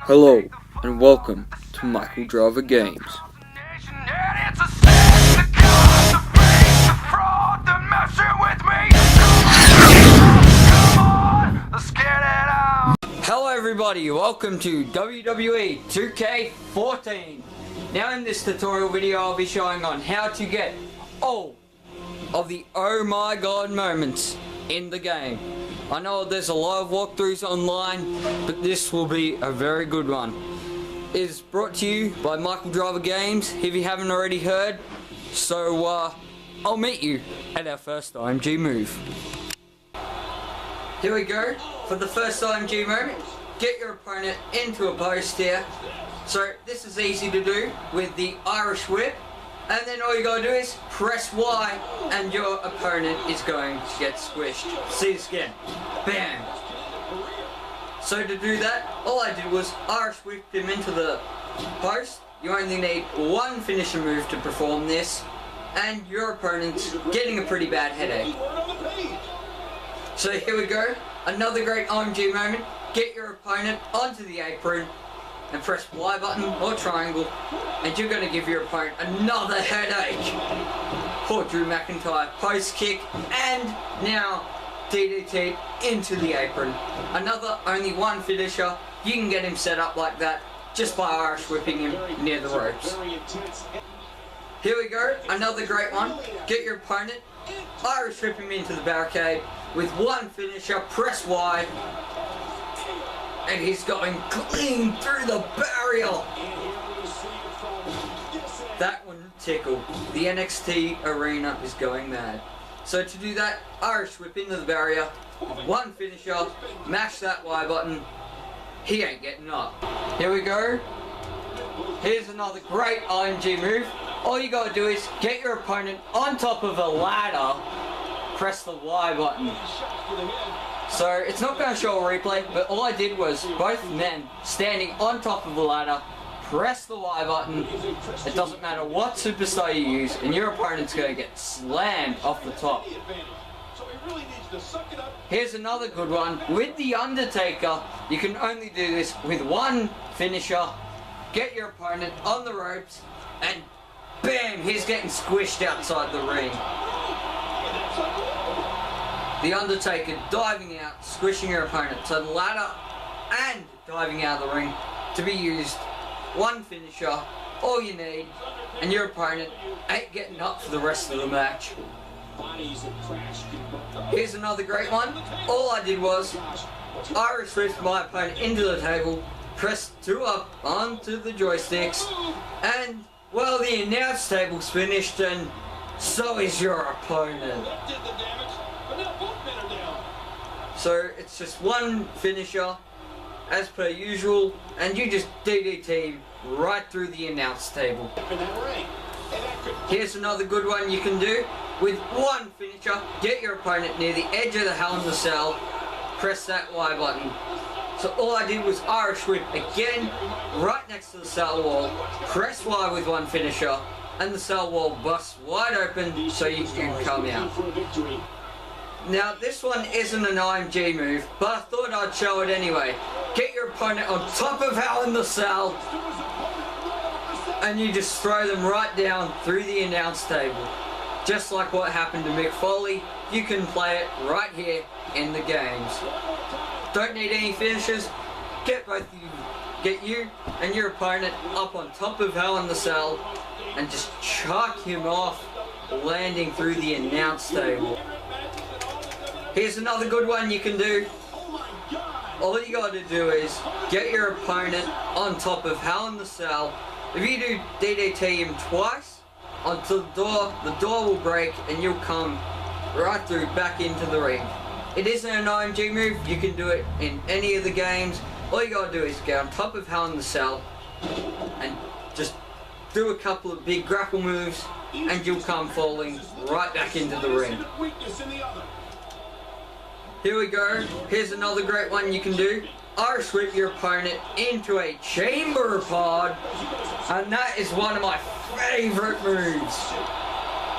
Hello, and welcome to Michael Driver Games. Hello everybody, welcome to WWE 2K14. Now in this tutorial video I'll be showing on how to get all of the oh my god moments in the game. I know there's a lot of walkthroughs online, but this will be a very good one. It is brought to you by Michael Driver Games, if you haven't already heard. So I'll meet you at our first OMG move. Here we go. For the first OMG moment, get your opponent into a post here. So this is easy to do with the Irish whip. And then all you gotta do is press Y and your opponent is going to get squished. See this again. Bam! So to do that, all I did was Irish whip him into the post. You only need one finisher move to perform this, and your opponent's getting a pretty bad headache. So here we go. Another great OMG moment. Get your opponent onto the apron and press Y button or triangle, and you're going to give your opponent another headache. Poor Drew McIntyre, post kick, and now DDT into the apron. Another only one finisher. You can get him set up like that just by Irish whipping him near the ropes. Here we go, another great one. Get your opponent, Irish whip him into the barricade with one finisher, press Y, and he's going clean through the barrier. That one tickled. The NXT arena is going mad. So to do that, Irish whip into the barrier, one finisher, mash that Y button. He ain't getting up. Here we go. Here's another great OMG move. All you gotta do is get your opponent on top of a ladder, press the Y button. So it's not going to show a replay, but all I did was both men standing on top of the ladder, press the Y button. It doesn't matter what superstar you use, and your opponent's going to get slammed off the top. Here's another good one. With The Undertaker, you can only do this with one finisher. Get your opponent on the ropes, and bam, he's getting squished outside the ring. The Undertaker diving out, squishing your opponent to the ladder and diving out of the ring to be used. One finisher, all you need, and your opponent ain't getting up for the rest of the match. Here's another great one. All I did was Irish whipped my opponent into the table, pressed 2 up onto the joysticks, and well, the announce table's finished, and so is your opponent. So it's just one finisher, as per usual, and you just DDT him right through the announce table. Here's another good one you can do. With one finisher, get your opponent near the edge of the Hell in the Cell, press that Y button. So all I did was Irish whip again, right next to the cell wall, press Y with one finisher, and the cell wall busts wide open so you can come out. Now this one isn't an OMG move, but I thought I'd show it anyway. Get your opponent on top of Hell in the Cell, and you just throw them right down through the announce table. Just like what happened to Mick Foley, you can play it right here in the games. Don't need any finishers. Get you and your opponent up on top of Hell in the Cell and just chuck him off, landing through the announce table. Here's another good one you can do. All you gotta do is get your opponent on top of Hell in the Cell. If you do DDT him twice onto the door will break and you'll come right through back into the ring. It isn't an OMG move, you can do it in any of the games. All you gotta do is get on top of Hell in the Cell and just do a couple of big grapple moves and you'll come falling right back into the ring. Here we go. Here's another great one you can do. Irish whip your opponent into a chamber pod, and that is one of my favourite moves.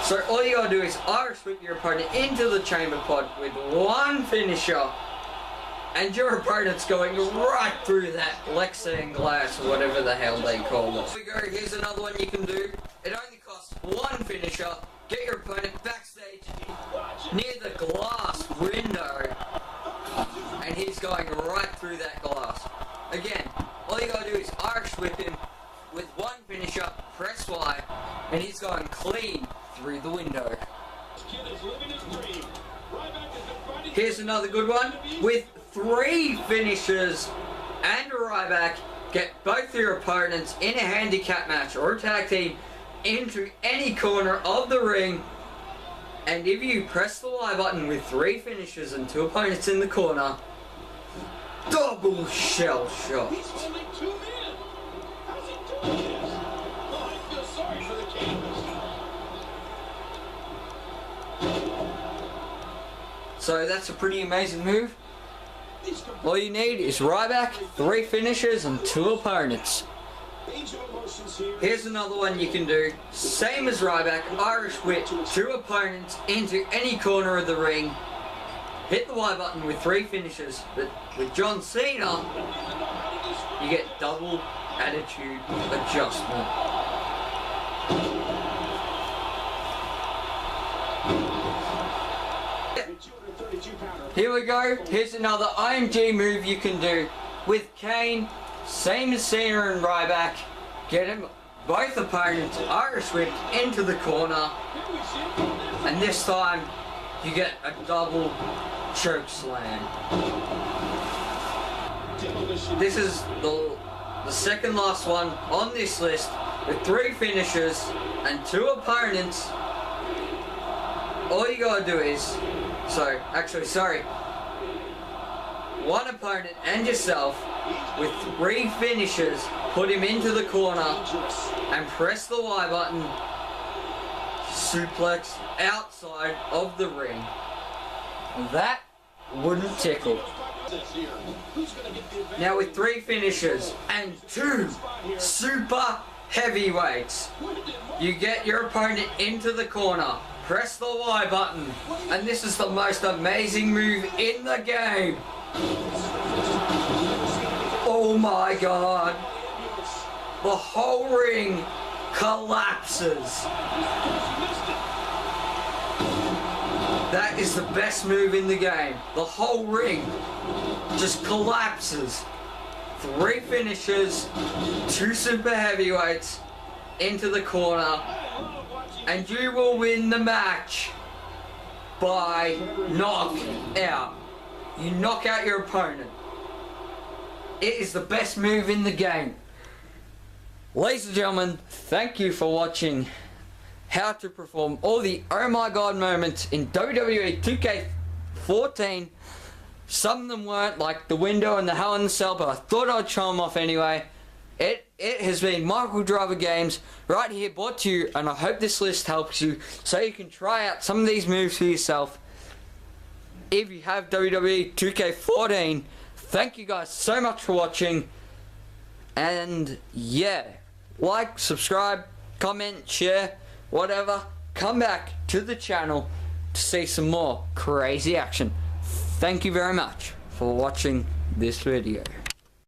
So all you gotta do is Irish whip your opponent into the chamber pod with one finisher, and your opponent's going right through that Lexan glass or whatever the hell they call it. Here we go, here's another one you can do. It only costs one finisher. Get your opponent backstage near the glass window, and he's going right through that glass. Again, all you gotta do is Irish whip him with one finisher, press Y, and he's going clean through the window. Here's another good one. With 3 finishers and a Ryback, get both your opponents in a handicap match or a tag team into any corner of the ring, and if you press the Y button with 3 finishers and 2 opponents in the corner, double shell shot. So that's a pretty amazing move. All you need is Ryback, 3 finishers and 2 opponents. Here's another one you can do. Same as Ryback, Irish whip 2 opponents into any corner of the ring. Hit the Y button with 3 finishers, but with John Cena, you get double attitude adjustment. Here we go, here's another OMG move you can do. With Kane, same as Cena and Ryback, get him, both opponents Irish whipped into the corner, and this time you get a double choke slam. This is the second last one on this list with 3 finishers and 2 opponents. All you gotta do is, one opponent and yourself with 3 finishers, put him into the corner and press the Y button, suplex outside of the ring. That wouldn't tickle. Now with 3 finishers and 2 super heavyweights, you get your opponent into the corner, press the Y button, and this is the most amazing move in the game. Oh my god. The whole ring collapses. That is the best move in the game. The whole ring just collapses. 3 finishers, 2 super heavyweights into the corner, and you will win the match by knockout. You knock out your opponent. It is the best move in the game. Ladies and gentlemen, thank you for watching how to perform all the oh my god moments in WWE 2K14. Some of them weren't, like the window and the Hell in the Cell, but I thought I'd show them off anyway. It has been Michael Driver Games right here, brought to you, and I hope this list helps you so you can try out some of these moves for yourself. If you have WWE 2K14, thank you guys so much for watching, and yeah, like, subscribe, comment, share, whatever. Come back to the channel to see some more crazy action. Thank you very much for watching this video.